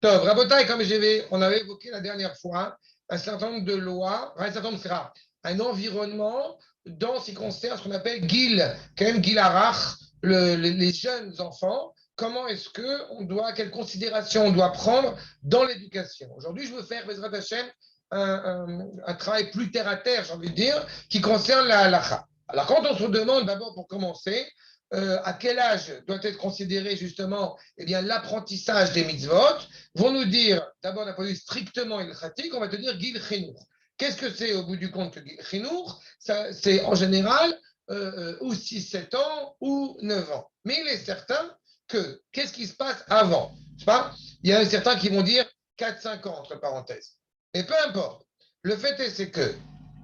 Top. Rabotai, comme on avait évoqué la dernière fois, un certain nombre de lois, un certain nombre, un environnement dans ce qui concerne ce qu'on appelle Gil, quand même Gil Arach, les jeunes enfants. Comment est-ce que on doit, quelles considérations on doit prendre dans l'éducation? Aujourd'hui, je veux faire, Bezrat Hashem, un travail plus terre à terre, j'ai envie de dire, qui concerne la halacha. Alors, quand on se demande d'abord pour commencer, à quel âge doit être considéré justement eh bien, l'apprentissage des mitzvot, vont nous dire, d'abord d'un point de vue strictement ilchatique, on va te dire Gil Chinour. Qu'est-ce que c'est au bout du compte que Gil Chinour? C'est en général ou 6, 7 ans ou 9 ans. Mais il est certain que qu'est-ce qui se passe avant? Pas, il y a certains qui vont dire 4, 5 ans, entre parenthèses. Et peu importe. Le fait est, c'est que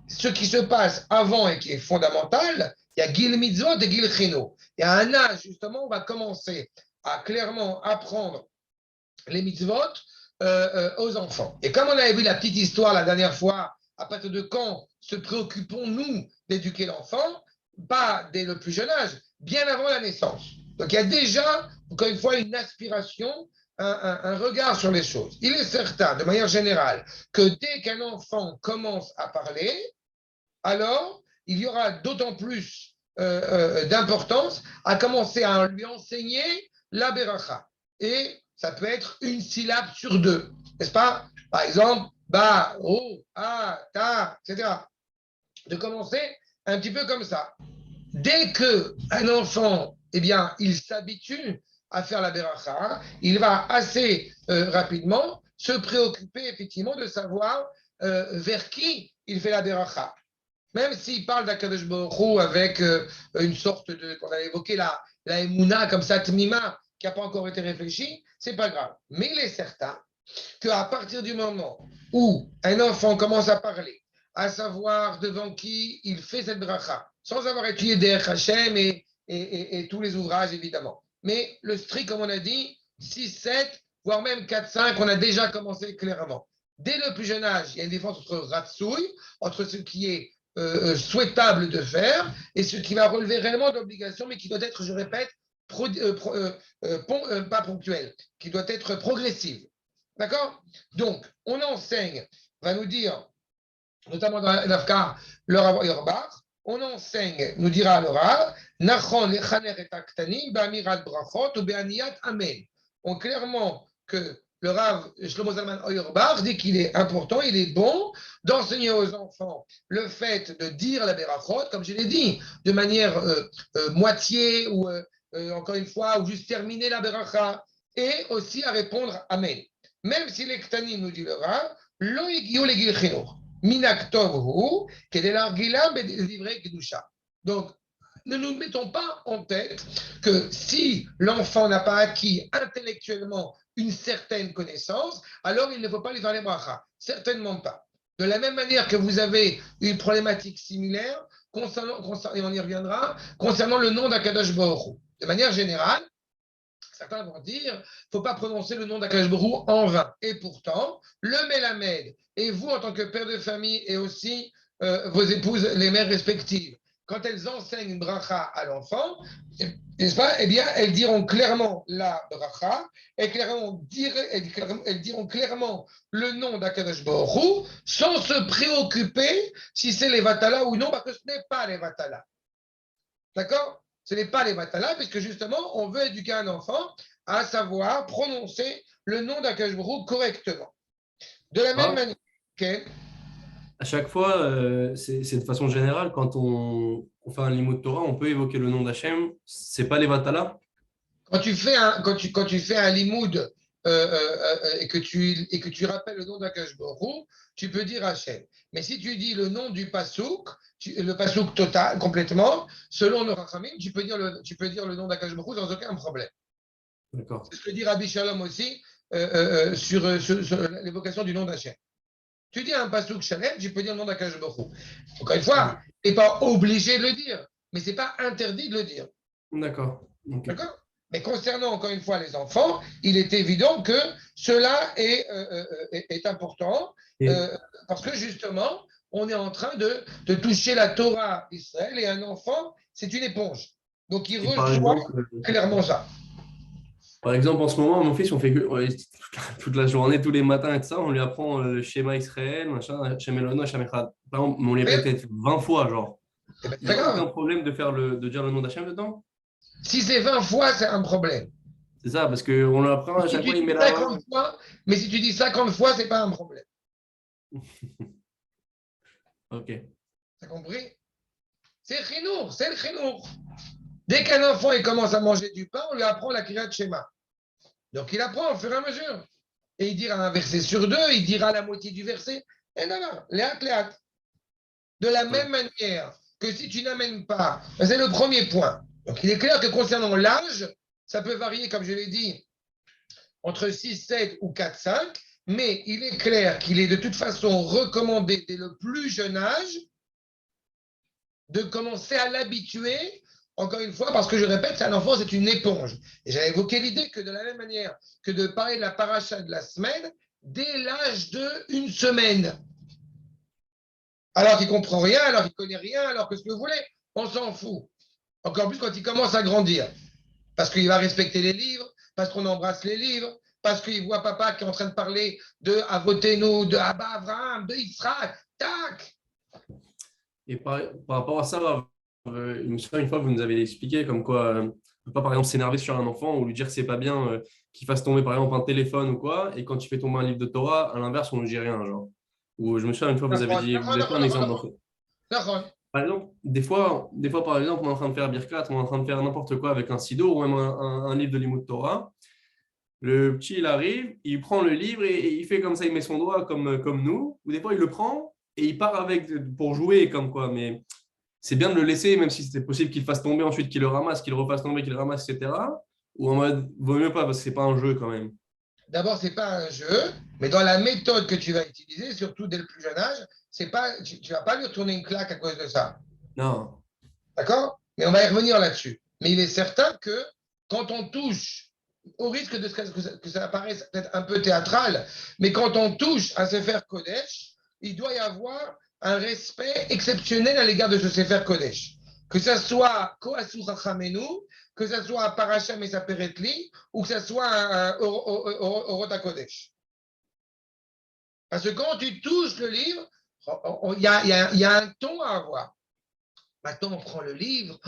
ce qui se passe avant et qui est fondamental, il y a Gil Mitzvot et Gil Chino. Il y a un âge, justement, où on va commencer à clairement apprendre les mitzvot aux enfants. Et comme on avait vu la petite histoire la dernière fois, à partir de quand se préoccupons-nous d'éduquer l'enfant? Pas dès le plus jeune âge, bien avant la naissance. Donc il y a déjà, encore une fois, une aspiration, un regard sur les choses. Il est certain, de manière générale, que dès qu'un enfant commence à parler, alors il y aura d'autant plus d'importance à commencer à lui enseigner la beracha. Et ça peut être une syllabe sur deux, n'est-ce pas? Par exemple, ba, ro, a, ta, etc. De commencer un petit peu comme ça. Dès qu'un enfant, eh bien, il s'habitue à faire la beracha, il va assez rapidement se préoccuper effectivement de savoir vers qui il fait la beracha. Même s'il parle d'Akadosh Baruch Hu avec une sorte de, qu'on a évoqué la Emouna comme ça, Tmima, qui n'a pas encore été réfléchie, c'est pas grave. Mais il est certain qu'à partir du moment où un enfant commence à parler, à savoir devant qui il fait cette bracha, sans avoir étudié Derech Hashem et tous les ouvrages évidemment, mais le strict, comme on a dit, 6, 7, voire même 4, 5, on a déjà commencé clairement. Dès le plus jeune âge, il y a une différence entre Ratsouille, entre ce qui est souhaitable de faire et ce qui va relever réellement d'obligation, mais qui doit être, je répète, pas ponctuel, qui doit être progressive. D'accord? Donc, on enseigne, va nous dire, notamment dans l'Afka, leur Yorbach, on enseigne, nous dira l'oral, Nachon lechaner et aktanim, be'amirat brachot ou be'aniyat amen. On clairement que le Rav Shlomo Zalman Auerbach dit qu'il est important, il est bon d'enseigner aux enfants le fait de dire la berachot, comme je l'ai dit, de manière moitié ou encore une fois, ou juste terminer la beracha, et aussi à répondre Amen. Même si les Ktanim, nous dit le Rav, lo yigiu le gil chinour. Minak tov hu, kedel argilam bedivre kedusha. Donc, ne nous mettons pas en tête que si l'enfant n'a pas acquis intellectuellement une certaine connaissance, alors il ne faut pas lui faire les brachas. Certainement pas. De la même manière que vous avez une problématique similaire, et on y reviendra, concernant le nom d'Akadosh Baruch Hu. De manière générale, certains vont dire, il ne faut pas prononcer le nom d'Akadosh Baruch Hu en vain. Et pourtant, le Mélamed, et vous en tant que père de famille, et aussi vos épouses, les mères respectives, quand elles enseignent une bracha à l'enfant, n'est-ce pas? Eh bien, elles diront clairement la bracha, et elles diront clairement le nom d'Akadosh Baruch Hu, sans se préoccuper si c'est les vatala ou non, parce que ce n'est pas les vatala. D'accord? Ce n'est pas les vatala, puisque justement, on veut éduquer un enfant à savoir prononcer le nom d'Akadosh Baruch Hu correctement. De la même Ah, manière, okay, à chaque fois, c'est de façon générale, quand on fait un limud Torah, on peut évoquer le nom d'Hachem. C'est pas les Vatala? quand tu fais un limoud et que tu rappelles le nom d'Akash Borou, tu peux dire Hachem. Mais si tu dis le nom du pasouk, le pasouk total, complètement, selon le Rachamim, tu peux dire le nom d'Akash Borou sans aucun problème. D'accord. C'est ce que dit Rabbi Shalom aussi sur l'évocation du nom d'Hachem. Tu dis un pasouk Shalem, tu peux dire le nom d'Akash Borou. Encore une fois, tu n'es pas obligé de le dire, mais ce n'est pas interdit de le dire. D'accord. Ok. D'accord? Mais concernant encore une fois les enfants, il est évident que cela est important Et, euh, parce que justement, on est en train de toucher la Torah d'Israël et un enfant, c'est une éponge. Donc il et par reçoit exemple, clairement ça. Par exemple, en ce moment, mon fils, on fait que toute la journée, tous les matins et tout ça, on lui apprend le schéma Israël, machin, Shem Eloheinu, Hashem Echad. Par exemple, on les Eh répète 20 fois, genre. ben, Il c'est n'y a pas grave. aucun problème de dire le nom d'Hachem dedans. Si c'est 20 fois, c'est un problème. C'est ça, parce qu'on l'apprend à Si chaque tu fois, il met dis la main. 50 fois, mais si tu dis 50 fois, c'est pas un problème. Ok. T'as compris? C'est le chinour, c'est le chinour. Dès qu'un enfant il commence à manger du pain, on lui apprend la Kriyat Shema. Donc il apprend au fur et à mesure. Et il dira un verset sur deux, il dira la moitié du verset. Et non, non, léat. De la Ouais. même manière que si tu n'amènes pas, c'est le premier point. Donc il est clair que concernant l'âge, ça peut varier, comme je l'ai dit, entre 6, 7 ou 4, 5, mais il est clair qu'il est de toute façon recommandé dès le plus jeune âge de commencer à l'habituer, encore une fois, parce que je répète, c'est un enfant, c'est une éponge. Et j'avais évoqué l'idée que de la même manière que de parler de la paracha de la semaine, dès l'âge de une semaine, alors qu'il ne comprend rien, alors qu'il ne connaît rien, alors que ce que vous voulez, on s'en fout. Encore plus quand il commence à grandir. Parce qu'il va respecter les livres, parce qu'on embrasse les livres, parce qu'il voit papa qui est en train de parler de Avotenu, de Abba Abraham, de Israël. Tac. Et par rapport à ça, il me souvient une fois, vous nous avez expliqué comme quoi on ne peut pas, par exemple, s'énerver sur un enfant ou lui dire que c'est pas bien qu'il fasse tomber, par exemple, un téléphone ou quoi. Et quand tu fais tomber un livre de Torah, à l'inverse, on ne dit rien, genre. Ou je me souviens une fois, vous avez dit, vous avez fait un exemple d'enfant. Par exemple, des fois, par exemple, on est en train de faire Birkat, on est en train de faire n'importe quoi avec un sido ou même un livre de Limud Torah. Le petit, il arrive, il prend le livre et il fait comme ça, il met son doigt comme nous. Ou des fois, il le prend et il part avec pour jouer, comme quoi. Mais c'est bien de le laisser, même si c'était possible qu'il fasse tomber ensuite, qu'il le ramasse, qu'il le refasse tomber, qu'il le ramasse, etc. Ou en mode, vaut mieux pas parce que c'est pas un jeu quand même. D'abord, ce n'est pas un jeu, mais dans la méthode que tu vas utiliser, surtout dès le plus jeune âge, c'est pas, tu ne vas pas lui retourner une claque à cause de ça. Non. D'accord? Mais on va y revenir là-dessus. Mais il est certain que quand on touche, au risque de que ça paraisse peut-être un peu théâtral, mais quand on touche à Sefer Kodesh, il doit y avoir un respect exceptionnel à l'égard de ce Sefer Kodesh. Que ça soit Koasu Rachamenu, que ça soit Parasha Mesaperetli, ou que ça soit un Orota Kodesh. Parce que quand tu touches le livre, il y a un ton à avoir. Maintenant, on prend le livre,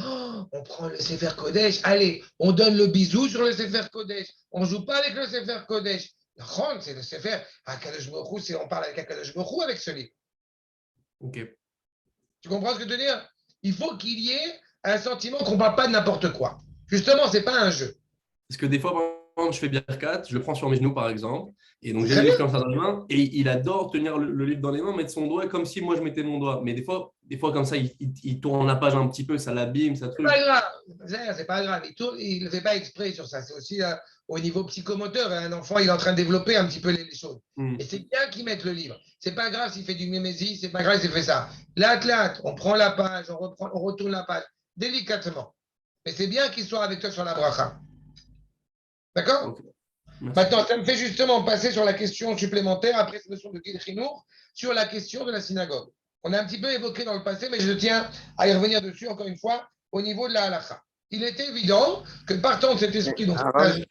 on prend le Sefer Kodesh. Allez, on donne le bisou sur le Sefer Kodesh. On ne joue pas avec le Sefer Kodesh. C'est le Sefer. Akadosh Baruch Hu, on parle avec Akadosh Baruch Hu avec ce livre. Ok. Tu comprends ce que je veux dire? Il faut qu'il y ait un sentiment qu'on ne parle pas de n'importe quoi. Justement, ce n'est pas un jeu. Parce que des fois, par exemple, je fais Birkat, je le prends sur mes genoux, par exemple. Et donc, C'est j'ai le très bien. livre comme ça dans les mains. Et il adore tenir le livre dans les mains, mettre son doigt comme si moi, je mettais mon doigt. Mais des fois comme ça, il tourne la page un petit peu, ça l'abîme, ça C'est pas truc. grave. C'est pas grave. Il ne le fait pas exprès sur ça. C'est aussi au niveau psychomoteur. Un enfant, il est en train de développer un petit peu les choses. Hmm. Et c'est bien qu'il mette le livre. C'est pas grave s'il fait du mimésis, c'est pas grave s'il fait ça. L'athlète, on prend la page, on retourne la page délicatement. Mais c'est bien qu'il soit avec toi sur la bracha. D'accord? Ok. Merci. Maintenant, ça me fait justement passer sur la question supplémentaire, après cette notion de Gil Chinour, sur la question de la synagogue. On a un petit peu évoqué dans le passé, mais je tiens à y revenir dessus encore une fois au niveau de la halakha. Il est évident que partant de cet Mais, esprit, donc Arabe,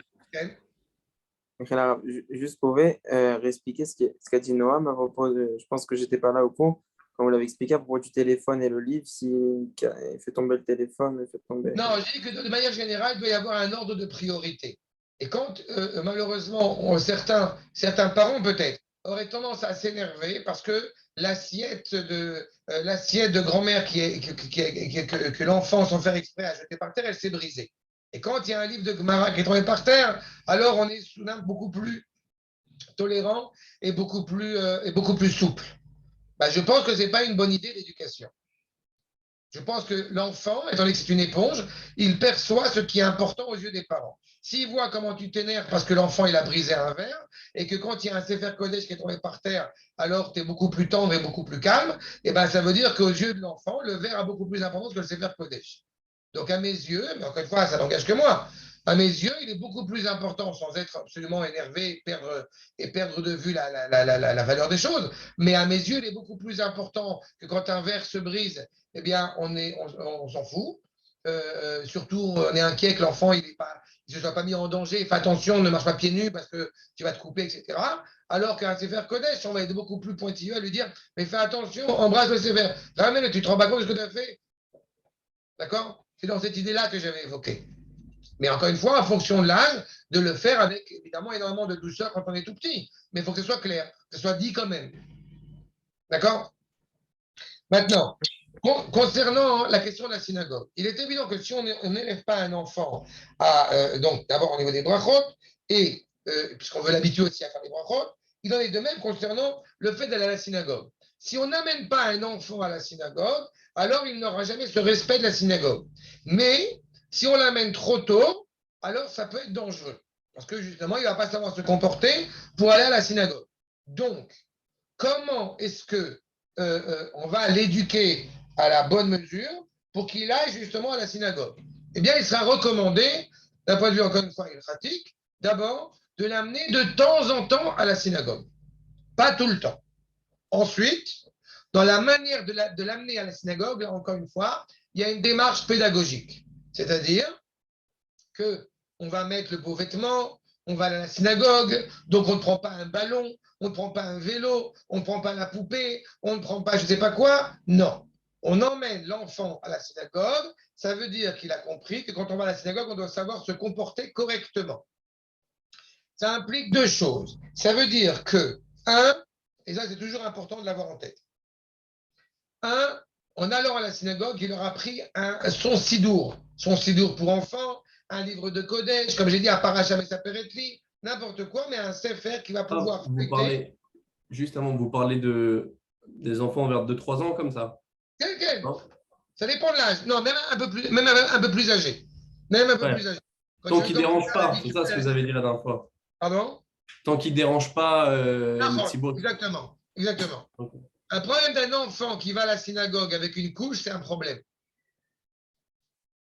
Michael Arabe, juste pour réexpliquer ce qu'a dit Noam à propos de, je pense que j'étais pas là au cours, quand vous l'avez expliqué à propos du téléphone et le livre, si il fait tomber le téléphone, il fait tomber. non, je dis que de manière générale, il doit y avoir un ordre de priorité. Et quand malheureusement, certains parents peut-être auraient tendance à s'énerver parce que l'assiette de grand-mère que l'enfant, sans faire exprès, a jeté par terre, elle s'est brisée. Et quand il y a un livre de Gemara qui est tombé par terre, alors on est soudain beaucoup plus tolérant et beaucoup plus souple. Ben, je pense que ce n'est pas une bonne idée d'éducation. Je pense que l'enfant, étant donné que c'est une éponge, il perçoit ce qui est important aux yeux des parents. S'il voit comment tu t'énerves parce que l'enfant il a brisé un verre, et que quand il y a un Sefer Kodesh qui est tombé par terre, alors tu es beaucoup plus tendre et beaucoup plus calme, et ben ça veut dire qu'aux yeux de l'enfant, le verre a beaucoup plus d'importance que le Sefer Kodesh. Donc à mes yeux, mais encore une fois, ça n'engage que moi, à mes yeux, il est beaucoup plus important, sans être absolument énervé et perdre de vue la valeur des choses, mais à mes yeux, il est beaucoup plus important que quand un verre se brise, eh bien, on s'en fout. Surtout, on est inquiet que l'enfant, ne soit pas mis en danger, fais attention, ne marche pas pieds nus parce que tu vas te couper, etc. Alors qu'un Sefer Kodesh, on va être beaucoup plus pointilleux à lui dire, mais fais attention, embrasse le Sefer. Ramène, tu te rends pas compte de ce que tu as fait. D'accord? C'est dans cette idée-là que j'avais évoqué. Mais encore une fois, en fonction de l'âge, de le faire avec évidemment énormément de douceur quand on est tout petit. Mais il faut que ce soit clair, que ce soit dit quand même. D'accord? Maintenant, concernant la question de la synagogue, il est évident que si on n'élève pas un enfant donc d'abord au niveau des brachot, et puisqu'on veut l'habituer aussi à faire des brachot, il en est de même concernant le fait d'aller à la synagogue. Si on n'amène pas un enfant à la synagogue, alors il n'aura jamais ce respect de la synagogue. Mais si on l'amène trop tôt, alors ça peut être dangereux. Parce que justement, il ne va pas savoir se comporter pour aller à la synagogue. Donc, comment est-ce que on va l'éduquer à la bonne mesure pour qu'il aille justement à la synagogue? Eh bien, il sera recommandé, d'un point de vue encore une fois pratique, d'abord de l'amener de temps en temps à la synagogue, pas tout le temps. Ensuite, dans la manière de l'amener à la synagogue, là, encore une fois, il y a une démarche pédagogique, c'est-à-dire que on va mettre le beau vêtement, on va à la synagogue, donc on ne prend pas un ballon, on ne prend pas un vélo, on ne prend pas la poupée, on ne prend pas je ne sais pas quoi. Non. On emmène l'enfant à la synagogue, ça veut dire qu'il a compris que quand on va à la synagogue, on doit savoir se comporter correctement. Ça implique deux choses. Ça veut dire que, et ça c'est toujours important de l'avoir en tête, en allant à la synagogue, il aura pris son sidour pour enfants, un livre de Kodesh, comme j'ai dit, à Parasham et Saperetli, n'importe quoi, mais un sefer qui va pouvoir feuilleter. Juste avant, vous parlez des enfants vers 2-3 ans comme ça. Quel ça dépend de l'âge. Non, même un peu plus âgé. Même un peu plus âgé. Tant qu'il ne dérange pas, c'est ça ce que vous avez dit la dernière fois. Pardon? Tant qu'il ne dérange pas le petit beau. Exactement. Okay. Un problème d'un enfant qui va à la synagogue avec une couche, c'est un problème.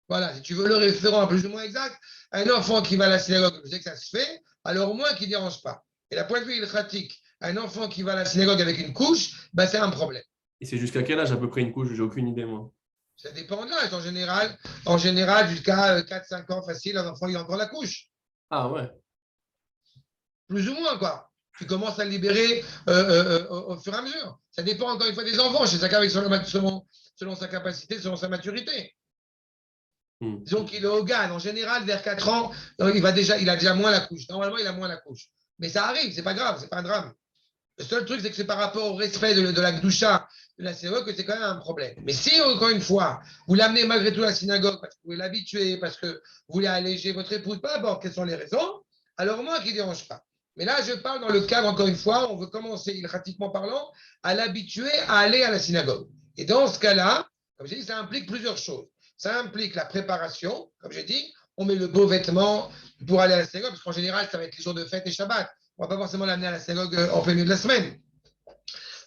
Voilà, si tu veux le référent plus ou moins exact, un enfant qui va à la synagogue, je sais que ça se fait, alors au moins qu'il ne dérange pas. Et la point de vue ilchatique, un enfant qui va à la synagogue avec une couche, ben c'est un problème. Et c'est jusqu'à quel âge à peu près une couche? J'ai aucune idée, moi. Ça dépend de l'âge. En général jusqu'à 4-5 ans facile, un enfant il a encore la couche. Ah ouais. Plus ou moins, quoi. Tu commences à le libérer au fur et à mesure. Ça dépend encore une fois des enfants. Chez chacun avec selon sa capacité, selon sa maturité. Disons qu'il est au GAN. En général, vers 4 ans, il a déjà moins la couche. Normalement, il a moins la couche. Mais ça arrive, c'est pas grave, c'est pas un drame. Le seul truc, c'est que c'est par rapport au respect de la Gdoucha, de la synagogue, que c'est quand même un problème. Mais si, encore une fois, vous l'amenez malgré tout à la synagogue, parce que vous voulez l'habituer, parce que vous voulez alléger votre épouse, peu importe quelles sont les raisons, alors moi, qui ne dérange pas. Mais là, je parle dans le cadre, encore une fois, on veut commencer, pratiquement parlant, à l'habituer à aller à la synagogue. Et dans ce cas-là, comme j'ai dit, ça implique plusieurs choses. Ça implique la préparation, comme j'ai dit, on met le beau vêtement pour aller à la synagogue, parce qu'en général, ça va être les jours de fête et Shabbat. On ne va pas forcément l'amener à la synagogue en plein milieu de la semaine.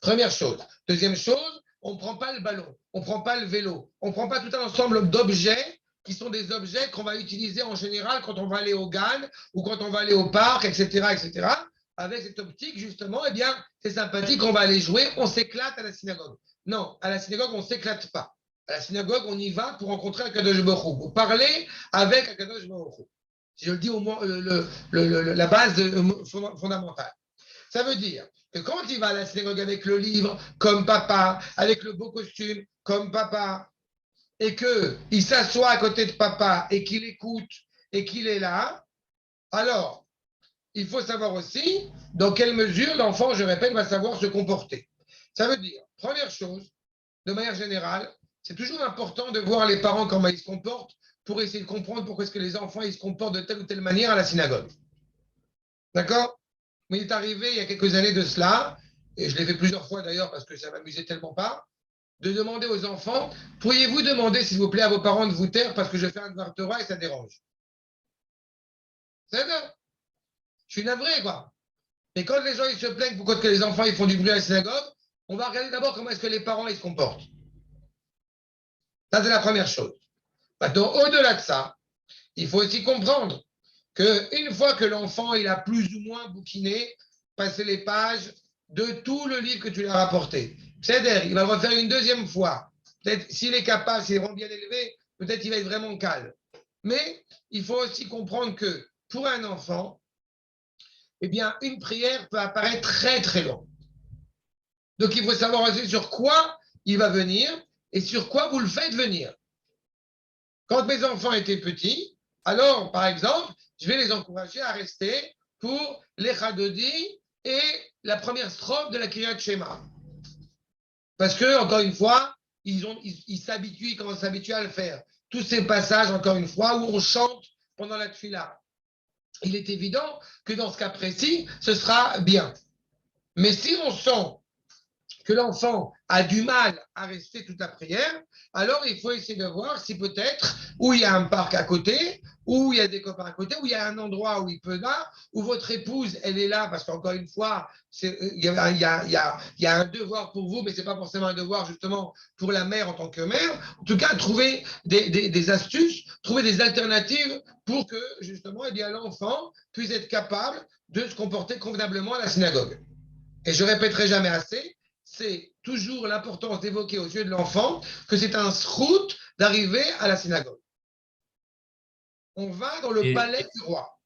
Première chose. Deuxième chose, on ne prend pas le ballon, on ne prend pas le vélo, on ne prend pas tout un ensemble d'objets qui sont des objets qu'on va utiliser en général quand on va aller au GAN ou quand on va aller au parc, etc. Avec cette optique, justement, eh bien, c'est sympathique, on va aller jouer, on s'éclate à la synagogue. Non, à la synagogue, on ne s'éclate pas. À la synagogue, on y va pour rencontrer Akadosh Baruch Hu, pour parler avec Akadosh Baruch Hu. Si je le dis au moins, la base fondamentale. Ça veut dire que quand il va à la synagogue avec le livre, comme papa, avec le beau costume, comme papa, et qu'il s'assoit à côté de papa et qu'il écoute et qu'il est là, alors, il faut savoir aussi dans quelle mesure l'enfant, je répète, va savoir se comporter. Ça veut dire, première chose, de manière générale, c'est toujours important de voir les parents comment ils se comportent pour essayer de comprendre pourquoi est-ce que les enfants ils se comportent de telle ou telle manière à la synagogue. D'accord? Mais il est arrivé il y a quelques années de cela, et je l'ai fait plusieurs fois d'ailleurs parce que ça m'amusait tellement pas, de demander aux enfants, pourriez-vous demander s'il vous plaît à vos parents de vous taire parce que je fais un Dvar Torah et ça dérange. C'est ça. Je suis navré, quoi. Mais quand les gens ils se plaignent pourquoi que les enfants ils font du bruit à la synagogue, on va regarder d'abord comment est-ce que les parents ils se comportent. Ça, c'est la première chose. Maintenant, au-delà de ça, il faut aussi comprendre qu'une fois que l'enfant il a plus ou moins bouquiné, passé les pages de tout le livre que tu lui as rapporté, c'est-à-dire il va le refaire une deuxième fois. Peut-être s'il est capable, s'il est vraiment bien élevé, peut-être il va être vraiment calme. Mais il faut aussi comprendre que pour un enfant, eh bien, une prière peut apparaître très, très longue. Donc, il faut savoir aussi sur quoi il va venir et sur quoi vous le faites venir. Quand mes enfants étaient petits, alors, par exemple, je vais les encourager à rester pour l'Echadodi et la première strophe de la Kriyat Shema. Parce que, encore une fois, ils s'habituent, ils commencent à s'habituer à le faire. Tous ces passages, encore une fois, où on chante pendant la tefila. Il est évident que dans ce cas précis, ce sera bien. Mais si on sent que l'enfant a du mal à rester toute la prière, alors il faut essayer de voir si peut-être, où il y a un parc à côté, où il y a des copains à côté, où il y a un endroit où il peut là, où votre épouse, elle est là, parce qu'encore une fois, il y a un devoir pour vous, mais ce n'est pas forcément un devoir justement pour la mère en tant que mère. En tout cas, trouver des astuces, trouver des alternatives pour que justement, eh bien, l'enfant puisse être capable de se comporter convenablement à la synagogue. Et je répéterai jamais assez, c'est toujours l'importance d'évoquer aux yeux de l'enfant que c'est un srout d'arriver à la synagogue. On va dans le palais du roi.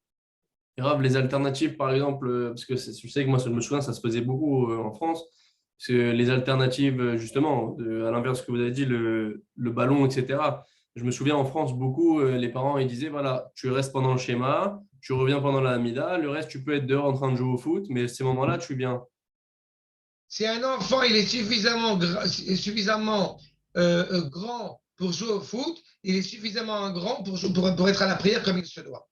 Grave, les alternatives, par exemple, parce que je sais que moi, je me souviens, ça se faisait beaucoup en France, parce que les alternatives, justement, à l'inverse de ce que vous avez dit, le ballon, etc. Je me souviens en France, beaucoup, les parents, ils disaient, voilà, tu restes pendant le schéma, tu reviens pendant la Hamida, le reste, tu peux être dehors en train de jouer au foot, mais ces moments-là, tu viens. Si un enfant il est suffisamment grand pour jouer au foot, il est suffisamment grand pour être à la prière comme il se doit.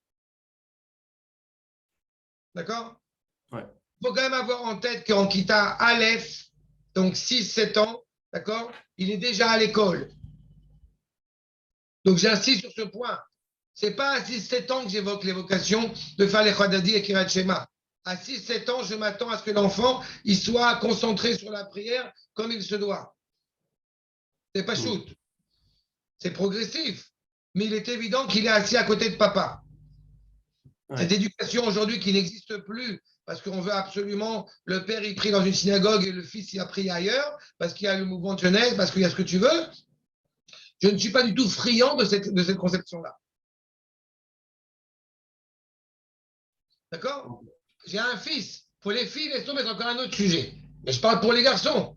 D'accord? Ouais. Il faut quand même avoir en tête qu'en Kita Aleph, donc 6-7 ans, d'accord, il est déjà à l'école. Donc j'insiste sur ce point. Ce n'est pas à 6-7 ans que j'évoque l'évocation de faire les Khadadi et Kirat Shema. À 6-7 ans, je m'attends à ce que l'enfant il soit concentré sur la prière comme il se doit. C'est pas shoot. C'est progressif. Mais il est évident qu'il est assis à côté de papa. Ouais. Cette éducation aujourd'hui qui n'existe plus parce qu'on veut absolument, le père il prie dans une synagogue et le fils il a prié ailleurs, parce qu'il y a le mouvement de jeunesse, parce qu'il y a ce que tu veux. Je ne suis pas du tout friand de cette conception-là. D'accord? J'ai un fils. Pour les filles, laisse tomber, c'est encore un autre sujet. Mais je parle pour les garçons.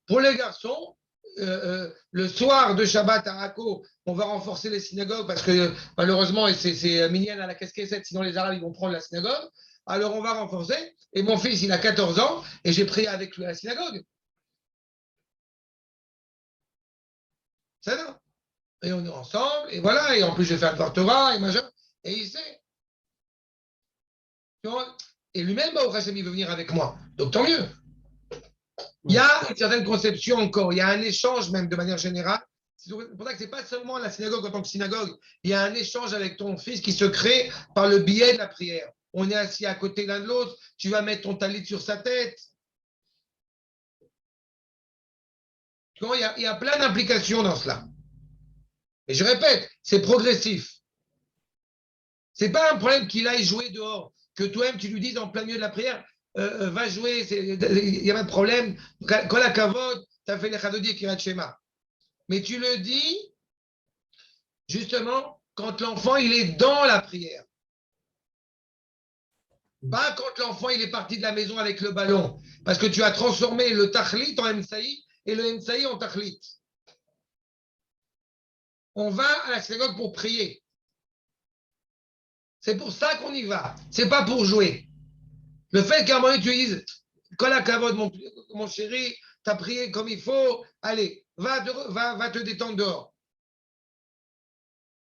Pour les garçons, le soir de Shabbat à Rako, on va renforcer les synagogues parce que malheureusement, c'est Minyan à la casquette, sinon les Arabes ils vont prendre la synagogue. Alors on va renforcer. Et mon fils, il a 14 ans et j'ai prié avec lui à la synagogue. Ça va. Et on est ensemble, et voilà. Et en plus, je fais un Torah et machin. Et il sait. Et lui-même, il veut venir avec moi. Donc tant mieux. Il y a une certaine conception encore, il y a un échange même de manière générale. C'est pour ça que ce n'est pas seulement la synagogue en tant que synagogue, il y a un échange avec ton fils qui se crée par le biais de la prière. On est assis à côté l'un de l'autre, tu vas mettre ton talit sur sa tête. Il y a plein d'implications dans cela. Et je répète, c'est progressif. Ce n'est pas un problème qu'il aille jouer dehors, que toi-même tu lui dises en plein milieu de la prière, va jouer, il n'y a pas de problème. Quand la kavod, tu as fait les chadodi et kirat shema. Mais tu le dis, justement, quand l'enfant, il est dans la prière. Pas quand l'enfant, il est parti de la maison avec le ballon. Parce que tu as transformé le tachlit en emsaï et le emsaï en tachlit. On va à la synagogue pour prier. C'est pour ça qu'on y va. C'est pas pour jouer. Le fait qu'à un moment donné, tu dises, quand la kavod, mon chéri, tu as prié comme il faut, allez, va te détendre dehors.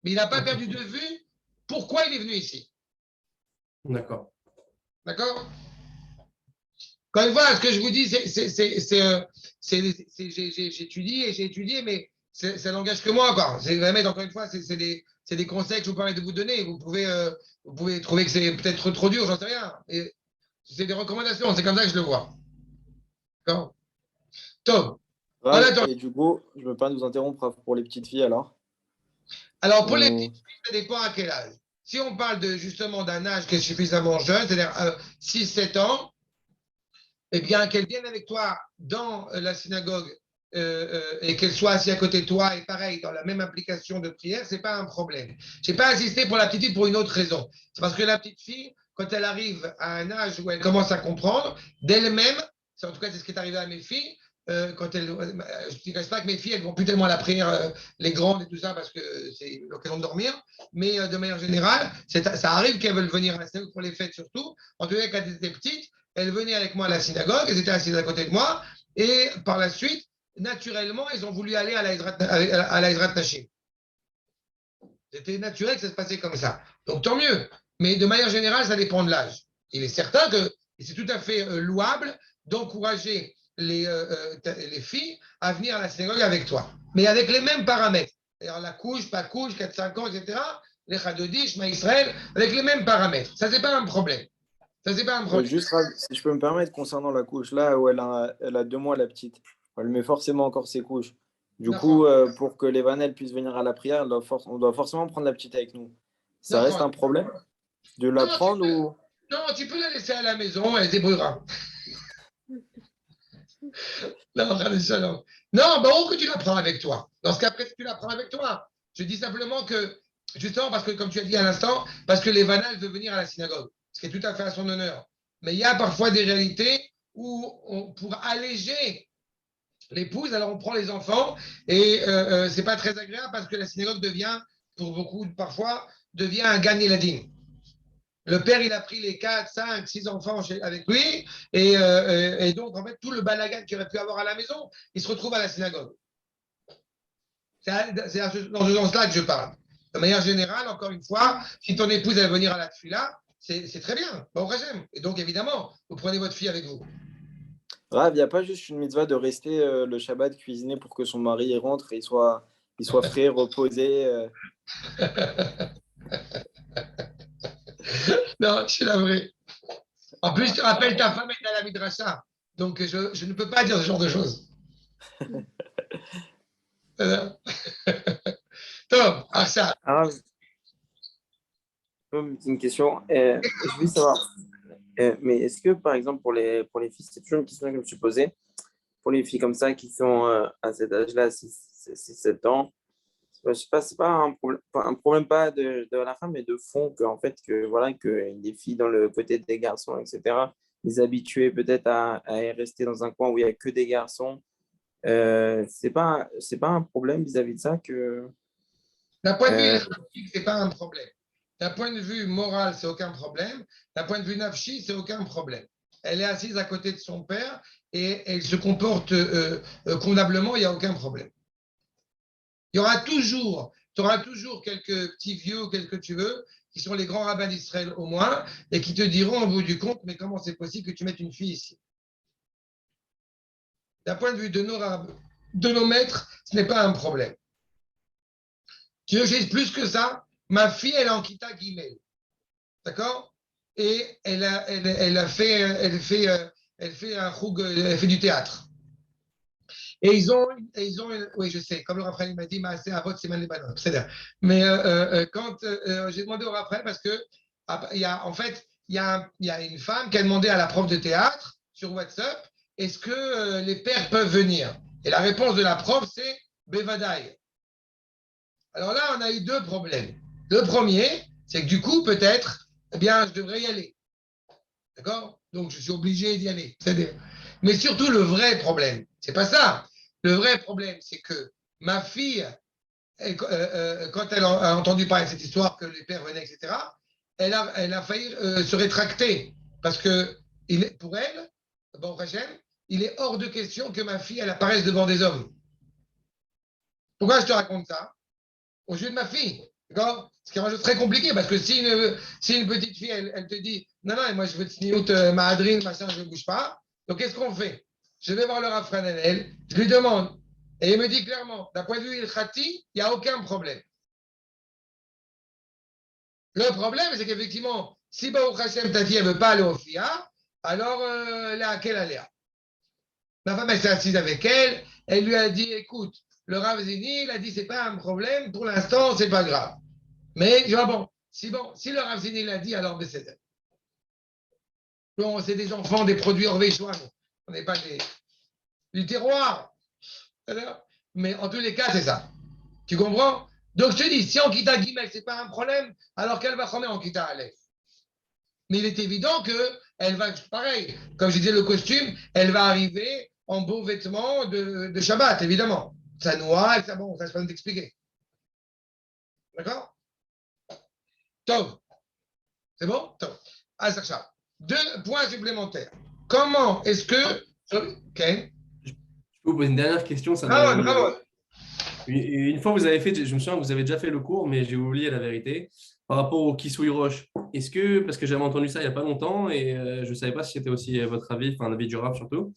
Mais il n'a pas perdu de vue pourquoi il est venu ici. D'accord. D'accord? Quand une fois, ce que je vous dis, j'ai étudié, mais ça n'engage que moi. Encore une fois, c'est des conseils que je vous permets de vous donner. Vous pouvez trouver que c'est peut-être trop dur, j'en sais rien. Et c'est des recommandations, c'est comme ça que je le vois. D'accord? Tom. Et du coup, je ne veux pas nous interrompre pour les petites filles alors. Alors, pour les petites filles, ça dépend à quel âge. Si on parle justement d'un âge qui est suffisamment jeune, c'est-à-dire 6-7 ans, eh bien, qu'elles viennent avec toi dans la synagogue et qu'elle soit assise à côté de toi et pareil, dans la même application de prière, ce n'est pas un problème. Je n'ai pas insisté pour la petite fille pour une autre raison. C'est parce que la petite fille, quand elle arrive à un âge où elle commence à comprendre, d'elle-même, en tout cas c'est ce qui est arrivé à mes filles, quand elles, je ne dirais pas que mes filles, elles vont plus tellement à la prière, les grandes et tout ça, parce que c'est l'occasion de dormir, mais de manière générale, ça arrive qu'elles veulent venir à la synagogue pour les fêtes surtout. En tout cas, quand elles étaient petites, elles venaient avec moi à la synagogue, elles étaient assises à côté de moi, et par la suite, naturellement, ils ont voulu aller à la Ezrat Nashim. C'était naturel que ça se passait comme ça. Donc tant mieux. Mais de manière générale, ça dépend de l'âge. Il est certain que c'est tout à fait louable d'encourager les filles à venir à la synagogue avec toi. Mais avec les mêmes paramètres. C'est-à-dire la couche, pas couche, 4-5 ans, etc. Les Chadodish, Ma Israël, avec les mêmes paramètres. Ça, c'est pas un problème. Ça, c'est pas un problème. Juste, si je peux me permettre, concernant la couche, là où elle a 2 mois, la petite, elle met forcément encore ses couches. Du coup, pour que les vanelles puissent venir à la prière, on doit forcément prendre la petite avec nous. Ça reste un problème de la prendre ou... Non, tu peux la laisser à la maison, elle se débrouillera. Non, bon, que tu la prends avec toi. Dans ce cas, après, tu la prends avec toi. Je dis simplement que, justement, parce que, comme tu as dit à l'instant, parce que les vanales veulent venir à la synagogue, ce qui est tout à fait à son honneur. Mais il y a parfois des réalités où, pour alléger l'épouse, alors on prend les enfants et c'est pas très agréable parce que la synagogue devient, pour beaucoup, parfois, devient un gagne-ladine. Le père, il a pris les 4, 5, 6 enfants avec lui et donc, en fait, tout le balagan qu'il aurait pu avoir à la maison, il se retrouve à la synagogue. C'est dans ce sens-là que je parle. De manière générale, encore une fois, si ton épouse elle va venir à la tefila, c'est très bien. Bon, et donc, évidemment, vous prenez votre fille avec vous. Rav, il n'y a pas juste une mitzvah de rester le Shabbat cuisiner pour que son mari rentre et il soit frais, reposé. Non, c'est la vraie. En plus, je te rappelle, ta femme est à la midrasha. Donc, je ne peux pas dire ce genre de choses. Tom, ça. Une question. Je veux savoir, mais est-ce que, par exemple, pour les filles, c'est toujours une question que je me suis posée, pour les filles comme ça qui sont à cet âge-là, 6-7 ans, je sais pas, c'est pas un problème pas de la femme, mais de fond, voilà, que les filles dans le côté des garçons, etc., les habituer peut-être à rester dans un coin où il n'y a que des garçons, c'est pas un problème vis-à-vis de ça que... D'un point de vue éthique, ce n'est pas un problème. D'un point de vue moral, c'est aucun problème. D'un point de vue nafshi, c'est aucun problème. Elle est assise à côté de son père et elle se comporte convenablement, il n'y a aucun problème. Il y aura toujours, tu auras toujours quelques petits vieux, quelques tu veux, qui sont les grands rabbins d'Israël au moins, et qui te diront au bout du compte, mais comment c'est possible que tu mettes une fille ici? D'un point de vue de nos maîtres, ce n'est pas un problème. Tu veux que je dise plus que ça? Ma fille, elle est en Kita Gimel. D'accord? Et elle fait un roug, elle fait du théâtre. Et ils ont oui, je sais, comme le Raphaël m'a dit, c'est un vote, c'est mal les ballons. Mais quand j'ai demandé au Raphaël, parce que en fait, il y a une femme qui a demandé à la prof de théâtre sur WhatsApp, est-ce que les pères peuvent venir? Et la réponse de la prof, c'est Bevadaï. Alors là, on a eu 2 problèmes. Le premier, c'est que du coup, peut-être, eh bien, je devrais y aller. D'accord? Donc, je suis obligé d'y aller. Mais surtout, le vrai problème, c'est pas ça. Le vrai problème, c'est que ma fille, quand elle a entendu parler de cette histoire, que les pères venaient, etc., elle a failli se rétracter. Parce que pour elle, bon, Rachel, il est hors de question que ma fille, elle apparaisse devant des hommes. Pourquoi je te raconte ça? Au jeu de ma fille. D'accord? Ce qui est un jeu très compliqué parce que si une petite fille, elle te dit non, non, moi je veux sniout ma adrine, machin, je ne bouge pas. Donc qu'est-ce qu'on fait? Je vais voir le Rav Hananel, je lui demande. Et il me dit clairement, d'un point de vue ilkhati, il n'y a aucun problème. Le problème, c'est qu'effectivement, si Baruch Hashem, ta fille, elle ne veut pas aller au FIA, alors là, à quelle aléa? Ma femme, elle s'est assise avec elle, elle lui a dit, écoute, le Rav Zini, il a dit, c'est pas un problème, pour l'instant, c'est pas grave. Mais, je dis, si le Rav Zini l'a dit, alors c'est bon, c'est des enfants, des produits orvéchois, on n'est pas du terroir. Mais en tous les cas, c'est ça. Tu comprends? Donc je te dis, si en Kita Gimel, ce n'est pas un problème, alors qu'elle va remettre en Kita Aleph. Mais il est évident qu'elle va, pareil, comme je disais, le costume, elle va arriver en beau vêtement de Shabbat, évidemment. Ça noie, ça, bon, ça je peux t'expliquer. D'accord? Top. C'est bon? Top. Ah, ça. Deux points supplémentaires. Comment est-ce que. Ok. Je peux vous poser une dernière question. Ça Bravo, bravo. Une fois, vous avez fait, je me souviens que vous avez déjà fait le cours, mais j'ai oublié la vérité. Par rapport au Kisui Roche, est-ce que, parce que j'avais entendu ça il n'y a pas longtemps et je ne savais pas si c'était aussi votre avis, enfin l'avis du Rav surtout,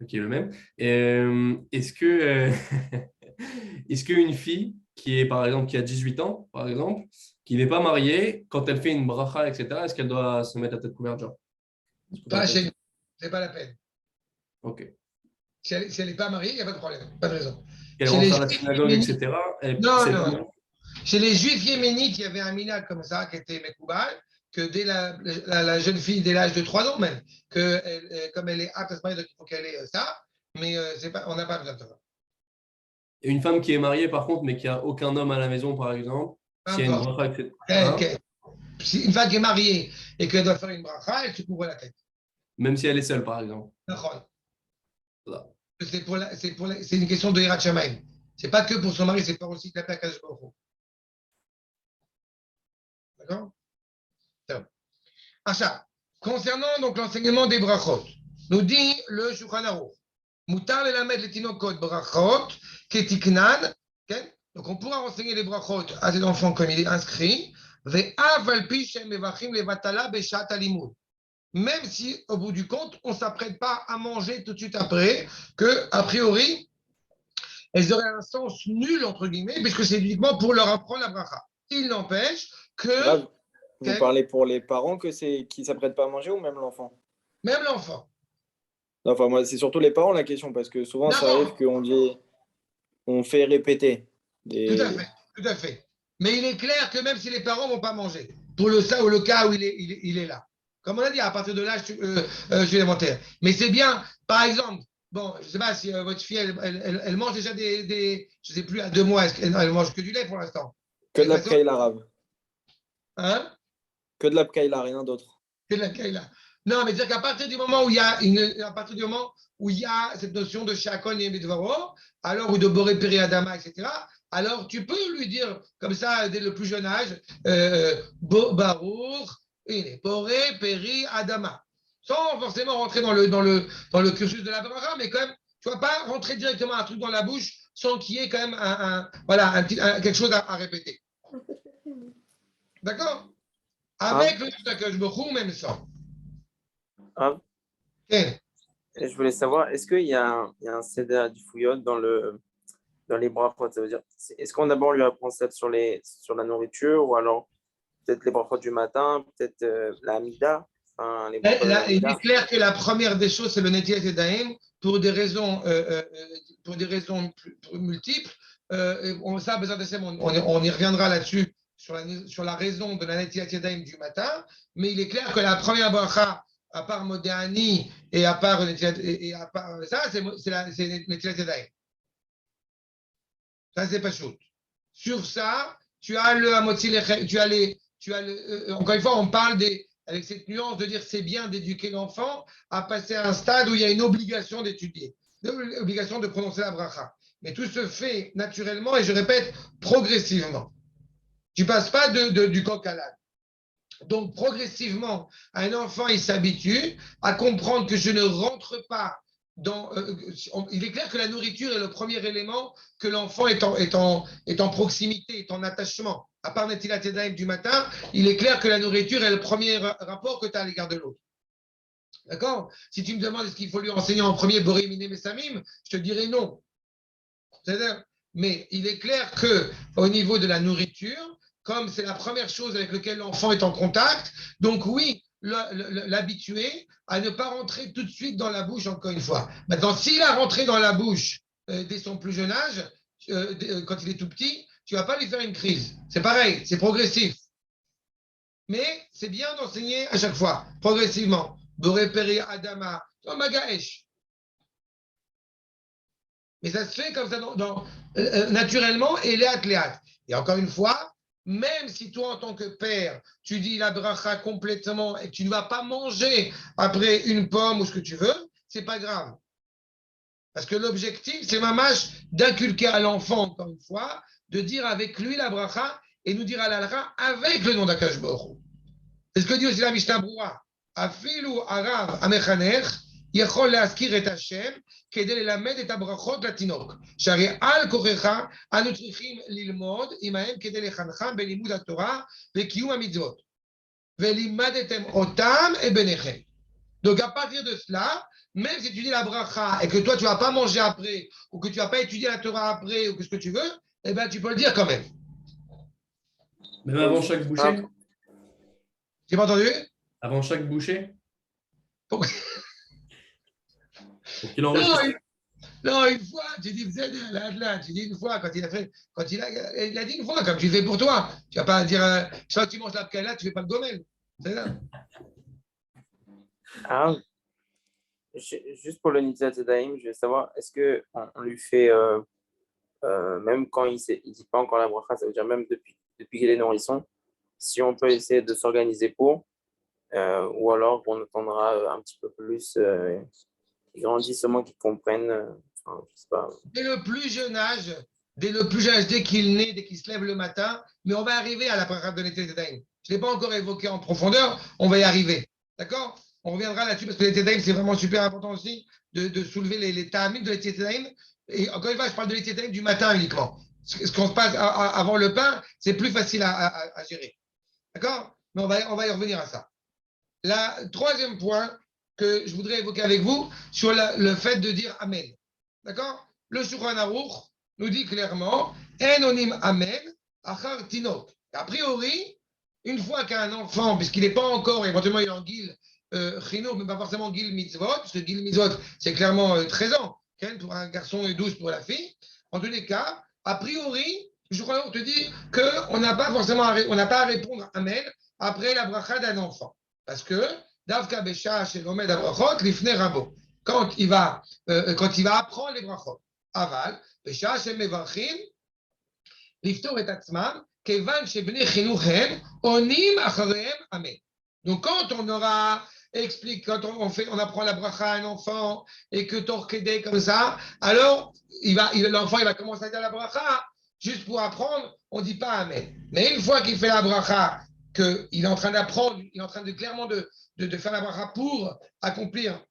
qui est le même. Est-ce qu'une fille qui est, par exemple, qui a 18 ans, par exemple, qui n'est pas mariée, quand elle fait une bracha, etc., est-ce qu'elle doit se mettre la tête couverte, genre? Pas chez nous. C'est pas la peine. Ok. Si elle n'est pas mariée, il n'y a pas de problème. Pas de raison. Elle Chez rentre les à la Juifs synagogue, yéménites, etc. non, non. Chez les Juifs yéménites, il y avait un minag comme ça qui était Mekoubal, que dès la jeune fille, dès l'âge de 3 ans même, comme elle est apte à se marier, donc il faut qu'elle ait ça, mais on n'a pas besoin de ça. Et une femme qui est mariée, par contre, mais qui n'a aucun homme à la maison, par exemple, Peu s'il y a une importe. bracha, etc. Hein? Si une femme qui est mariée et qu'elle doit faire une bracha, elle se couvre la tête. Même si elle est seule, par exemple. Voilà. C'est une question de Hirat Shamayim. C'est pas que pour son mari, c'est pas aussi que la paix à Kadosh Baruch Hu. D'accord? Achat. Concernant donc l'enseignement des brachot, nous dit le Shulchan Aruch. Mutar lelamed letinokot brachot ketiknan. Donc on pourra enseigner les brachot à des enfants comme il est inscrit. Ve'av al pi shem mevachim levatala beshat alimud. Même si, au bout du compte, on ne s'apprête pas à manger tout de suite après, que, a priori, elles auraient un sens nul, entre guillemets, puisque c'est uniquement pour leur apprendre la bracha. Il n'empêche que. Là, vous parlez pour les parents qui ne s'apprêtent pas à manger ou même l'enfant? Même l'enfant. Enfin, moi, c'est surtout les parents la question, parce que souvent, ça arrive qu'on dit, on fait répéter. Tout à fait, tout à fait. Mais il est clair que même si les parents ne vont pas manger, pour le cas où il est là, comme on a dit, à partir de l'âge supplémentaire. Mais c'est bien, par exemple, bon, je ne sais pas si votre fille, elle mange déjà je ne sais plus, à 2 mois, elle mange que du lait pour l'instant. Que de la pkaïla arabe. Hein? Que de la pkaïla, rien d'autre. Que de la pkaïla. Non, mais dire qu'à partir du moment où il y a cette notion de Shakon et Medvaro, alors ou de Boré Peri Adama, etc., alors tu peux lui dire comme ça dès le plus jeune âge, Baruch, Boré Peri Adama, sans forcément rentrer dans le cursus de la bracha, mais quand même, tu ne vas pas rentrer directement un truc dans la bouche sans qu'il y ait quand même quelque chose à répéter. D'accord? Avec le Takash Bokhu, même sans. Ah. Et je voulais savoir, est-ce qu'il y a un céder du fouillot dans les brachot? Ça veut dire, est-ce qu'on d'abord lui apprend ça sur la nourriture, ou alors peut-être les brachot du matin, peut-être la Hamida, il est clair que la première des choses, c'est le Netilat Yadayim pour des raisons multiples. Ça a besoin de on y reviendra là-dessus sur la raison de la Netilat Yadayim du matin, mais il est clair que la première bracha, à part Modéani et à part ça, c'est Netilat Yadayim. Ça, c'est pas chaud. Sur ça, tu as le Hamotzi Lechem, encore une fois, on parle avec cette nuance de dire c'est bien d'éduquer l'enfant à passer à un stade où il y a une obligation d'étudier, une obligation de prononcer la bracha. Mais tout se fait naturellement et je répète, progressivement. Tu ne passes pas du coq à l'âne. Donc, progressivement, un enfant, il s'habitue à comprendre que je ne rentre pas il est clair que la nourriture est le premier élément que l'enfant est en proximité, est en attachement. À part Netilat Yadayim du matin, il est clair que la nourriture est le premier rapport que tu as à l'égard de l'autre. D'accord? Si tu me demandes est-ce qu'il faut lui enseigner en premier Boré Miné Messamim, je te dirais non. C'est-à-dire, mais il est clair qu'au niveau de la nourriture, comme c'est la première chose avec laquelle l'enfant est en contact, donc oui, l'habituer à ne pas rentrer tout de suite dans la bouche, encore une fois. Maintenant, s'il a rentré dans la bouche dès son plus jeune âge, quand il est tout petit, tu ne vas pas lui faire une crise. C'est pareil, c'est progressif. Mais c'est bien d'enseigner à chaque fois, progressivement. Boré Peri Adama, Magaesh. Mais ça se fait comme ça naturellement et léat. Et encore une fois, même si toi, en tant que père, tu dis la bracha complètement et que tu ne vas pas manger après une pomme ou ce que tu veux, c'est pas grave. Parce que l'objectif, c'est mamash d'inculquer à l'enfant, encore une fois, de dire avec lui la bracha et nous dire à la halakha avec le nom d'Akash Baruch. C'est ce que dit aussi la Mishnah Broua. Afilu arav amechanech יכול להזכיר את השם כדי ללמד את הברכות לתינוק. שהרי על כוחך אנו צריכים ללמוד עמהם כדי לחנכם בלימוד התורה וקיום המצוות. ולימדתם אותם et ביניכם. Donc à partir de cela, même si tu dis la bracha et que toi tu ne vas pas manger après, ou que tu ne vas pas étudier la Torah après, ou que ce que tu veux, eh bien tu peux le dire quand même. Même avant chaque bouchée? Tu n'as pas entendu? Avant chaque bouchée? Pourquoi? Pour qu'il enregistre. Non, une fois, tu dis, tu dis une fois, il a dit une fois, comme tu fais pour toi. Tu ne vas pas dire, soit tu manges la pkala, tu ne fais pas le gomel. C'est ça. Ah, juste pour le Nitzat Zedaïm, je veux savoir, est-ce qu'on lui fait, même quand il ne dit pas encore la bracha, ça veut dire même depuis qu'il est nourrisson, si on peut essayer de s'organiser pour, ou alors on attendra un petit peu plus, qu'ils grandissent seulement, qu'ils comprennent, enfin, je sais pas. Dès le plus jeune âge, dès qu'il naît, dès qu'il se lève le matin, mais on va arriver à la bracha de l'été d'Aïm. Je ne l'ai pas encore évoqué en profondeur, on va y arriver. D'accord? On reviendra là-dessus parce que l'été d'Aïm, c'est vraiment super important aussi de soulever les ta'amim de l'été d'Aïm. Et encore une fois, je parle de l'été d'Aïm du matin uniquement. Ce qu'on se passe avant le pain, c'est plus facile à gérer. D'accord? Mais on va y revenir à ça. Le troisième point que je voudrais évoquer avec vous sur le fait de dire Amen. D'accord? Le Shulchan Aruch nous dit clairement En onim Amen achar tinok. A priori, une fois qu'un enfant, puisqu'il n'est pas encore, éventuellement il est en Gil Chinour, mais pas forcément Gil Mitzvot, parce que Gil Mitzvot, c'est clairement 13 ans, pour un garçon et 12 pour la fille. En tous les cas, a priori, le Shulchan Aruch te dit qu'on n'a pas forcément on n'a pas à répondre Amen après la bracha d'un enfant. Parce que Davka Besha Shelomed Abrachot Lifne Rabo. Quand il va apprendre les brachot, aval, Besha Shemevarchim Liftor et Atzmam, Kevan Shebne Chinuchem, Onim Achareem Amen. Donc quand on aura quand on apprend la bracha à un enfant et que Torquedé comme ça, alors l'enfant il va commencer à dire la bracha juste pour apprendre, on ne dit pas Amen. Mais une fois qu'il fait la bracha, qu'il est en train d'apprendre, il est en train de clairement de faire la bracha pour accomplir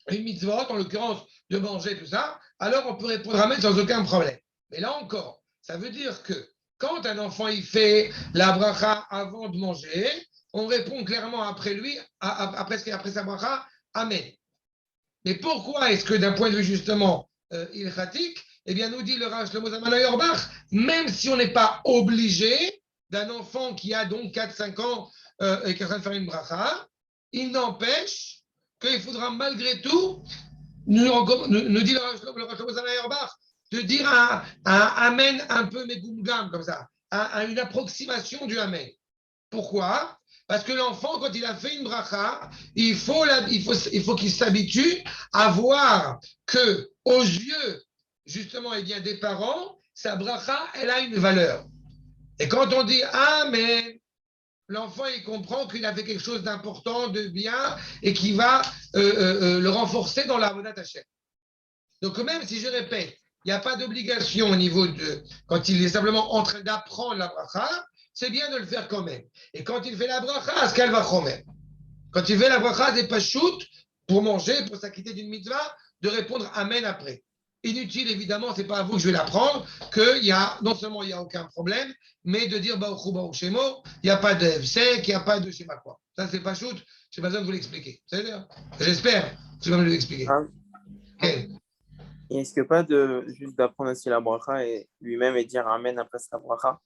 une mitzvot, en l'occurrence de manger, tout ça, alors on peut répondre Amen sans aucun problème. Mais là encore, ça veut dire que quand un enfant il fait la bracha avant de manger, on répond clairement après lui, après sa bracha, Amen. Mais pourquoi est-ce que d'un point de vue justement ilchatique, eh bien nous dit le Rav Shlomo Zalman Auerbach, même si on n'est pas obligé d'un enfant qui a donc 4-5 ans et qui est en train de faire une bracha, il n'empêche qu'il faudra malgré tout, nous dit le Rav Shlomo Zalman Auerbach, de dire un Amen un peu megumgam comme ça, à une approximation du Amen. Pourquoi? Parce que l'enfant, quand il a fait une bracha, il faut qu'il s'habitue à voir que aux yeux, justement, eh bien, des parents, sa bracha, elle a une valeur. Et quand on dit Amen, l'enfant, il comprend qu'il a fait quelque chose d'important, de bien, et qui va le renforcer dans la Avodat Hashem. Donc même si je répète, il n'y a pas d'obligation au niveau de, quand il est simplement en train d'apprendre la bracha, c'est bien de le faire quand même. Et quand il fait la bracha, ce qu'elle va chomer. Quand il fait la bracha, c'est pas shoot pour manger, pour s'acquitter d'une mitzvah, de répondre Amen après. Inutile, évidemment, c'est pas à vous que je vais l'apprendre, qu'il y a, non seulement il n'y a aucun problème, mais de dire Baruch Baruch Shemo, il n'y a pas de FSEC, il n'y a pas de je sais pas quoi. Ça, c'est pas shoot, je n'ai pas besoin de vous l'expliquer. J'espère, je vais vous l'expliquer. Ah. Okay. Et est-ce que pas juste d'apprendre aussi la bracha et lui-même et dire Amen après sa bracha?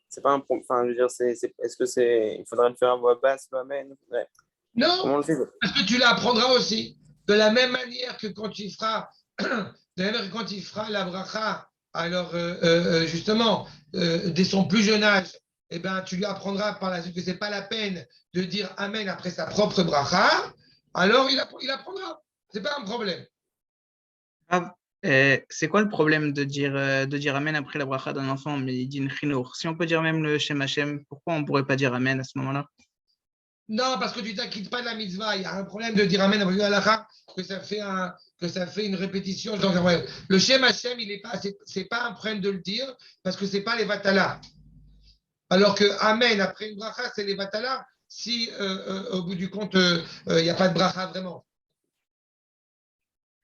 C'est pas un problème. Enfin, je veux dire, est-ce que il faudrait le faire à voix basse, le Amen? Ouais. Non, comment on le fait? Parce que tu l'apprendras aussi. De la même manière que quand il fera, la bracha, alors justement, dès son plus jeune âge, eh ben, tu lui apprendras par la suite que ce n'est pas la peine de dire Amen après sa propre bracha, alors il apprendra. Ce n'est pas un problème. Ah, c'est quoi le problème de dire Amen après la bracha d'un enfant, mais il dit une chinour? Si on peut dire même le Shem Hashem, pourquoi on ne pourrait pas dire Amen à ce moment-là? Non, parce que tu t'acquittes pas de la mitzvah. Il y a un problème de dire Amen après la halakha, que ça fait une répétition. Le Shem Hashem, il est pas, c'est pas un problème de le dire parce que c'est pas les vatala. Alors que Amen après une bracha, c'est les vatala. Si au bout du compte, il n'y a pas de bracha vraiment.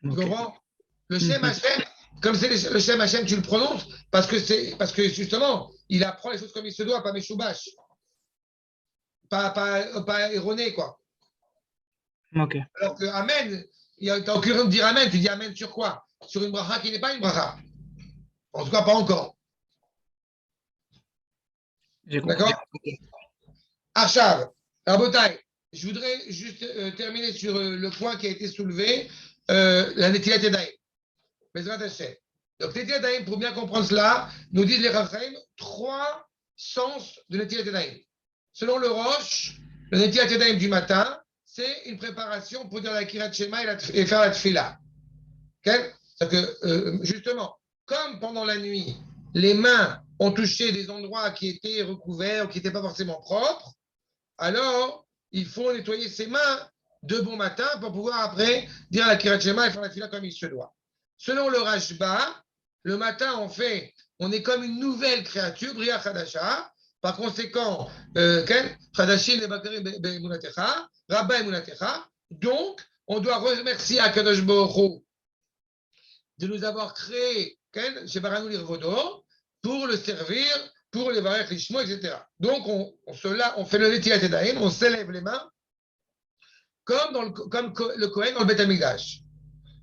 Tu Ok. comprends? Le Shem Mhm. Hashem, comme c'est le Shem Hashem, tu le prononces parce que justement, il apprend les choses comme il se doit, pas Meshoubash, pas erroné, quoi. Ok. Alors que Amen, tu n'as aucun raison de dire Amen, tu dis Amen sur quoi? Sur une bracha qui n'est pas une bracha. En tout cas, pas encore. J'ai compris. D'accord? Achav, Rabotai, je voudrais juste terminer sur le point qui a été soulevé, la Netilat Yadayim. Bezrat Hashem. Donc, Netilat Yadayim, pour bien comprendre cela, nous disent les Raphaïm, trois sens de Netilat Yadayim. Selon le Roche, le Netilat Yadayim du matin, c'est une préparation pour dire la Kirat Shema et faire la Tfila. Okay? C'est-à-dire que, justement, comme pendant la nuit, les mains ont touché des endroits qui étaient recouverts ou qui n'étaient pas forcément propres, alors il faut nettoyer ses mains de bon matin pour pouvoir après dire la Kirat Shema et faire la Tfila comme il se doit. Selon le Rashba, le matin, on est comme une nouvelle créature, Bria Khadasha. Par conséquent, Khadashim le Bakari Bemunatecha, Rabba Emunatecha. Donc, on doit remercier Akadosh Baruch Hu de nous avoir créé chez Baranou l'Irvodo pour le servir, pour les Varech Lishmo, etc. Donc, on fait le Netilat Yadayim, on s'élève les mains comme le Kohen dans le Beth Amikdash.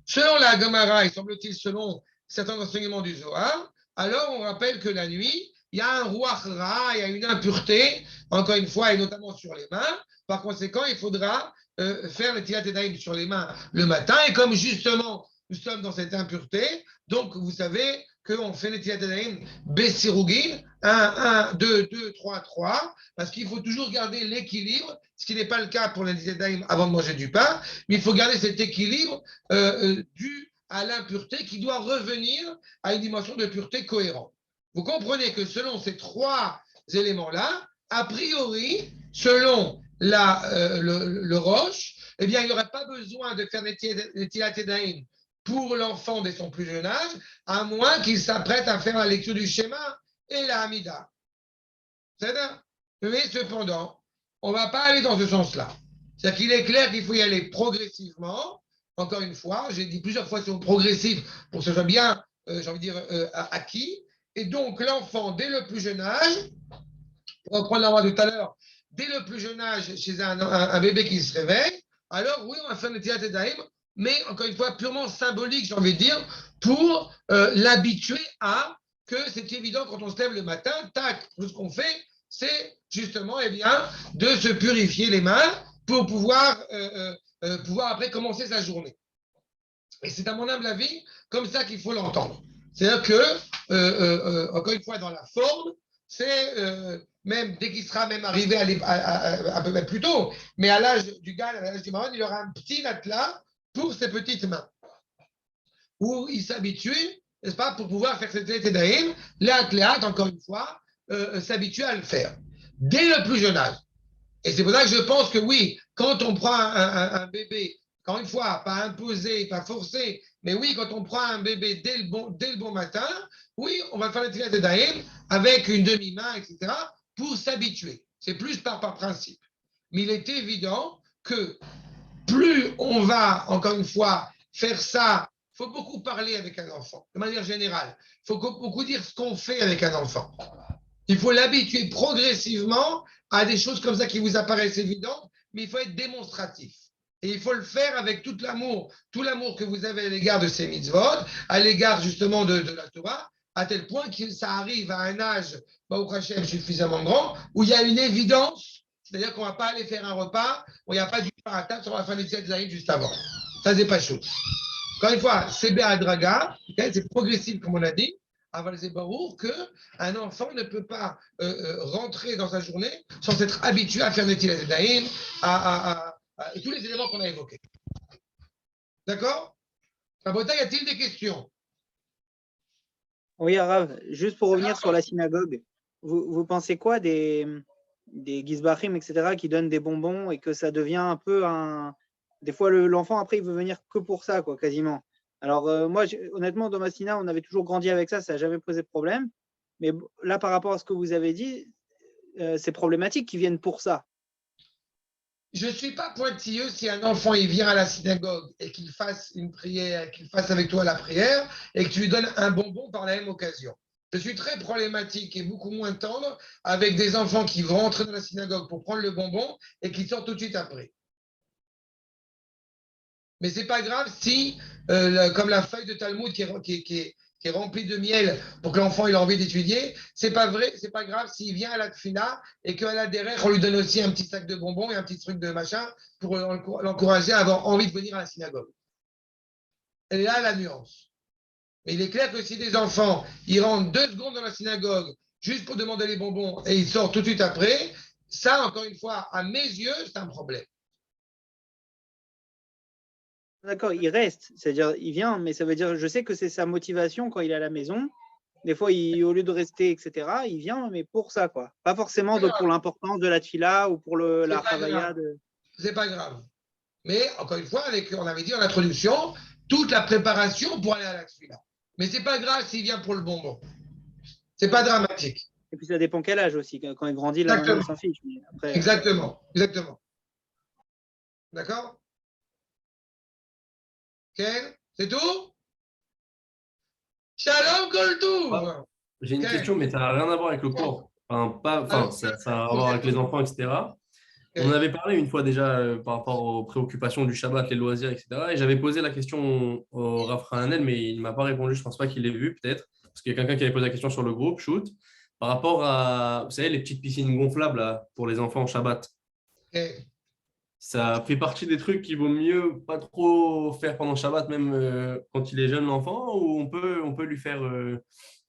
Selon la Gemara, il semble-t-il, selon certains enseignements du Zohar, alors on rappelle que la nuit, il y a un ruach ra, il y a une impureté, encore une fois, et notamment sur les mains. Par conséquent, il faudra faire le tilat edaim sur les mains le matin. Et comme justement, nous sommes dans cette impureté, donc vous savez qu'on fait le tilat edaim bessirugin, 1, 2, 2, 3, 3, parce qu'il faut toujours garder l'équilibre, ce qui n'est pas le cas pour le tilat edaim avant de manger du pain, mais il faut garder cet équilibre dû à l'impureté qui doit revenir à une dimension de pureté cohérente. Vous comprenez que selon ces trois éléments-là, a priori, selon le Roche, eh bien, il n'y aurait pas besoin de faire des Tilat Yadayim pour l'enfant dès son plus jeune âge, à moins qu'il s'apprête à faire la lecture du schéma et la Hamida. C'est-à-dire, mais cependant, on ne va pas aller dans ce sens-là. C'est-à-dire qu'il est clair qu'il faut y aller progressivement. Encore une fois, j'ai dit plusieurs fois sur progressif pour que ce soit bien, j'ai envie de dire, acquis. Et donc, l'enfant, dès le plus jeune âge, pour reprendre la voix tout à l'heure, dès le plus jeune âge, chez un bébé qui se réveille, alors oui, on va faire le Tilat Yadayim, mais encore une fois, purement symbolique, j'ai envie de dire, pour l'habituer à que c'est évident quand on se lève le matin, tac, tout ce qu'on fait, c'est justement eh bien, de se purifier les mains pour pouvoir après commencer sa journée. Et c'est à mon humble avis comme ça qu'il faut l'entendre. C'est-à-dire que, encore une fois, dans la forme, c'est même dès qu'il sera même arrivé à peu près plus tôt, mais à l'âge du Gal, à l'âge du Maron, il aura un petit atlas pour ses petites mains, où il s'habitue, n'est-ce pas, pour pouvoir faire cette Tedaïm, l'athlète, encore une fois, s'habitue à le faire, dès le plus jeune âge. Et c'est pour ça que je pense que oui, quand on prend un bébé, encore une fois, pas imposé, pas forcé, mais oui, quand on prend un bébé dès le bon matin, oui, on va faire le Tilat Yadayim avec une demi-main, etc., pour s'habituer. C'est plus par principe. Mais il est évident que plus on va, encore une fois, faire ça, il faut beaucoup parler avec un enfant, de manière générale. Il faut beaucoup dire ce qu'on fait avec un enfant. Il faut l'habituer progressivement à des choses comme ça qui vous apparaissent évidentes, mais il faut être démonstratif. Et il faut le faire avec tout l'amour que vous avez à l'égard de ces mitzvot, à l'égard justement de la Torah, à tel point que ça arrive à un âge, Baruch Hashem, suffisamment grand, où il y a une évidence, c'est-à-dire qu'on ne va pas aller faire un repas, où il n'y a pas du pain à table, on va faire les Tzaïd juste avant. Ça, c'est pas chaud. Encore une fois, c'est Béadraga, c'est progressif, comme on a dit. Aval c'est barour qu'un enfant ne peut pas rentrer dans sa journée sans être habitué à faire des Tilat Yadayim, à tous les éléments qu'on a évoqués. D'accord? Rabotai, y a-t-il des questions? Oui, Arav, juste pour revenir sur la synagogue, vous pensez quoi des Gizbachim, etc., qui donnent des bonbons et que ça devient un peu un. Des fois, l'enfant, après, il veut venir que pour ça, quoi, quasiment. Alors, moi, honnêtement, dans ma syna, on avait toujours grandi avec ça, ça n'a jamais posé de problème. Mais là, par rapport à ce que vous avez dit, c'est problématique qu'ils viennent pour ça. Je ne suis pas pointilleux si un enfant il vient à la synagogue et qu'il fasse une prière, qu'il fasse avec toi la prière et que tu lui donnes un bonbon par la même occasion. Je suis très problématique et beaucoup moins tendre avec des enfants qui vont entrer dans la synagogue pour prendre le bonbon et qui sortent tout de suite après. Mais ce n'est pas grave si, comme la feuille de Talmud qui est remplie de miel pour que l'enfant ait envie d'étudier, c'est pas vrai, c'est pas grave s'il vient à la tfila et qu'à la derrière, on lui donne aussi un petit sac de bonbons et un petit truc de machin pour l'encourager à avoir envie de venir à la synagogue. Et là, la nuance. Mais il est clair que si des enfants, ils rentrent 2 secondes dans la synagogue juste pour demander les bonbons et ils sortent tout de suite après, ça, encore une fois, à mes yeux, c'est un problème. D'accord, il reste, c'est-à-dire il vient, mais ça veut dire, je sais que c'est sa motivation quand il est à la maison. Des fois, au lieu de rester, etc., il vient, mais pour ça, quoi. Pas forcément pour l'importance de la tfila ou pour la chavaya. C'est pas grave. Mais encore une fois, on avait dit en introduction, toute la préparation pour aller à la tfila. Mais c'est pas grave s'il vient pour le bonbon. C'est pas dramatique. Et puis ça dépend quel âge aussi. Quand il grandit, là, maintenant, il s'en fiche. Mais après, exactement. D'accord? Ken, c'est tout? Shalom Koltou. J'ai une question, mais ça n'a rien à voir avec le cours. Ça a à voir avec les enfants, etc. On en avait parlé une fois déjà par rapport aux préoccupations du Shabbat, les loisirs, etc. Et j'avais posé la question au Rav Hananel, mais il ne m'a pas répondu. Je ne pense pas qu'il l'ait vu, peut-être. Parce qu'il y a quelqu'un qui avait posé la question sur le groupe, Shoot, par rapport à, vous savez, les petites piscines gonflables là, pour les enfants en Shabbat. Ça fait partie des trucs qu'il vaut mieux pas trop faire pendant Shabbat, même quand il est jeune, l'enfant, ou on peut lui faire.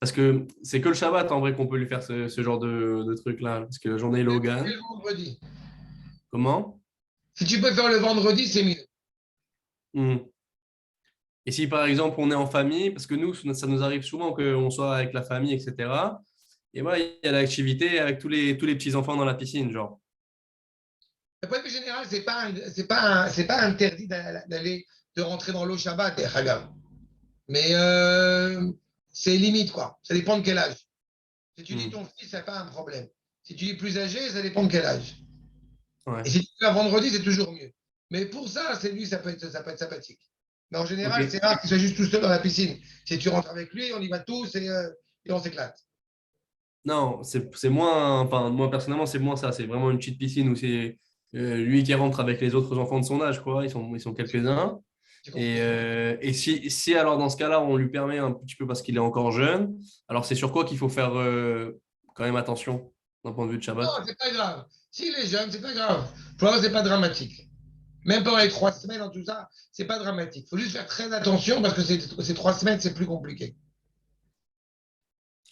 Parce que c'est que le Shabbat, en vrai, qu'on peut lui faire ce genre de truc-là. Parce que la journée est Logan. Le vendredi. Comment? Si tu peux faire le vendredi, c'est mieux. Et si, par exemple, on est en famille, parce que nous, ça nous arrive souvent qu'on soit avec la famille, etc. Et voilà, il y a l'activité avec tous les petits-enfants dans la piscine, genre. Le point de vue général, c'est pas interdit de rentrer dans l'eau Shabbat, mais c'est limite, quoi. Ça dépend de quel âge. Si tu dis ton fils, ça n'est pas un problème. Si tu dis plus âgé, ça dépend de quel âge. Ouais. Et si tu fais un vendredi, c'est toujours mieux. Mais pour ça, ça peut être sympathique. Mais en général, c'est rare qu'il soit juste tout seul dans la piscine. Si tu rentres avec lui, on y va tous et on s'éclate. Non, c'est moins, enfin, moi personnellement, c'est moins ça. C'est vraiment une petite piscine où c'est lui qui rentre avec les autres enfants de son âge, quoi. Ils sont quelques-uns. Et si alors dans ce cas-là, on lui permet un petit peu parce qu'il est encore jeune, alors c'est sur quoi qu'il faut faire quand même attention d'un point de vue de Shabbat? Non, c'est pas grave. S'il est jeune, c'est pas grave. Pour moi, c'est pas dramatique. Même pendant les 3 semaines, dans tout ça, c'est pas dramatique. Il faut juste faire très attention parce que ces 3 semaines, c'est plus compliqué.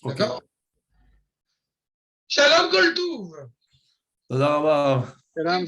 Ok. D'accord? Shalom Koltouv. Toda rabah. Salam,